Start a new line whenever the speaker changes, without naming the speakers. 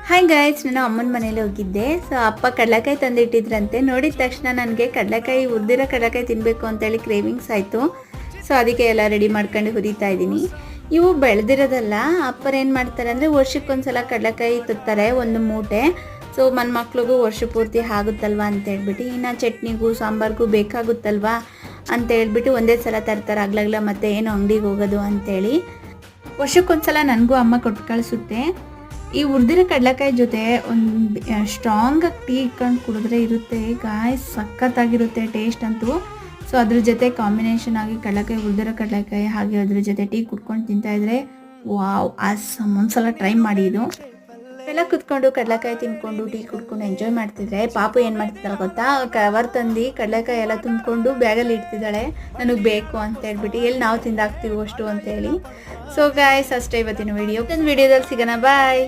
Hi guys, ನಾನು ಅಮ್ಮನ ಮನೇಲಿ ಹೋಗಿದ್ದೆ. ಸೊ ಅಪ್ಪ ಕಡಲೆಕಾಯಿ ತಂದಿಟ್ಟಿದ್ರಂತೆ. ನೋಡಿದ ತಕ್ಷಣ ನನಗೆ ಕಡಲೆಕಾಯಿ ಹುರಿದಿರೋ ಕಡಲೆಕಾಯಿ ತಿನ್ನಬೇಕು ಅಂತೇಳಿ ಕ್ರೇವಿಂಗ್ಸ್ ಆಯಿತು. ಸೊ ಅದಕ್ಕೆ ಎಲ್ಲ ರೆಡಿ ಮಾಡ್ಕೊಂಡು ಹುರಿತಾ ಇದ್ದೀನಿ. ಇವು ಬೆಳೆದಿರೋದಲ್ಲ, ಅಪ್ಪರು ಏನು ಮಾಡ್ತಾರೆ ಅಂದರೆ ವರ್ಷಕ್ಕೊಂದ್ಸಲ ಕಡಲೆಕಾಯಿ ತರ್ತಾರೆ, ಒಂದು ಮೂಟೆ. ಸೊ ನನ್ನ ಮಕ್ಳಿಗೂ ವರ್ಷ ಪೂರ್ತಿ ಆಗುತ್ತಲ್ವ ಅಂತ ಹೇಳ್ಬಿಟ್ಟು, ಇನ್ನು ಚಟ್ನಿಗೂ ಸಾಂಬಾರಿಗೂ ಬೇಕಾಗುತ್ತಲ್ವ ಅಂತ ಹೇಳ್ಬಿಟ್ಟು ಒಂದೇ ಸಲ ತರ್ತಾರೆ ಆಗ್ಲಾಗ್ಲ, ಮತ್ತು ಏನು ಅಂಗಡಿಗೆ ಹೋಗೋದು ಅಂಥೇಳಿ. ವರ್ಷಕ್ಕೊಂದ್ಸಲ ನನಗೂ ಅಮ್ಮ ಕೊಟ್ಟು ಕಳಿಸುತ್ತೆ. ಈ ಹುರಿದಿರೋ ಕಡಲೆಕಾಯಿ ಜೊತೆ ಒಂದು ಸ್ಟ್ರಾಂಗಾಗಿ ಟೀ ಇಟ್ಕೊಂಡು ಕುಡಿದ್ರೆ ಇರುತ್ತೆ ಗಾಯ್ಸ್, ಸಖತ್ತಾಗಿರುತ್ತೆ ಟೇಸ್ಟ್ ಅಂತೂ. ಸೊ ಅದ್ರ ಜೊತೆ ಕಾಂಬಿನೇಷನ್ ಆಗಿ ಕಡಲೆಕಾಯಿ, ಹುರಿದಿರೋ ಕಡಲೆಕಾಯಿ ಹಾಗೆ ಅದ್ರ ಜೊತೆ ಟೀ ಕುಡ್ಕೊಂಡು ತಿಂತಾಯಿದ್ರೆ ವಾವ್ ಆಸಮ್. ಒಂದ್ಸಲ ಟ್ರೈ ಮಾಡಿ. ಇದು ಎಲ್ಲ ಕುತ್ಕೊಂಡು ಕಡಲೆಕಾಯಿ ತಿನ್ಕೊಂಡು ಟೀ ಕುಡ್ಕೊಂಡು ಎಂಜಾಯ್ ಮಾಡ್ತಿದ್ರೆ ಪಾಪು ಏನು ಮಾಡ್ತಿದ್ದಾಳೆ ಗೊತ್ತಾ, ಕವರ್ ತಂದು ಕಡಲೆಕಾಯಿ ಎಲ್ಲ ತುಂಬಿಕೊಂಡು ಬ್ಯಾಗಲ್ಲಿ ಇಡ್ತಿದ್ದಾಳೆ, ನನಗೆ ಬೇಕು ಅಂತ ಹೇಳ್ಬಿಟ್ಟು. ಎಲ್ಲಿ ನಾವು ತಿಂದಾಕ್ತೀವಿ ಅಷ್ಟು ಅಂತೇಳಿ. ಸೊ ಗಾಯ್ಸ್, ಅಷ್ಟೇ ಇವತ್ತಿನ ವಿಡಿಯೋದಲ್ಲಿ ಸಿಗೋಣ, ಬಾಯ್.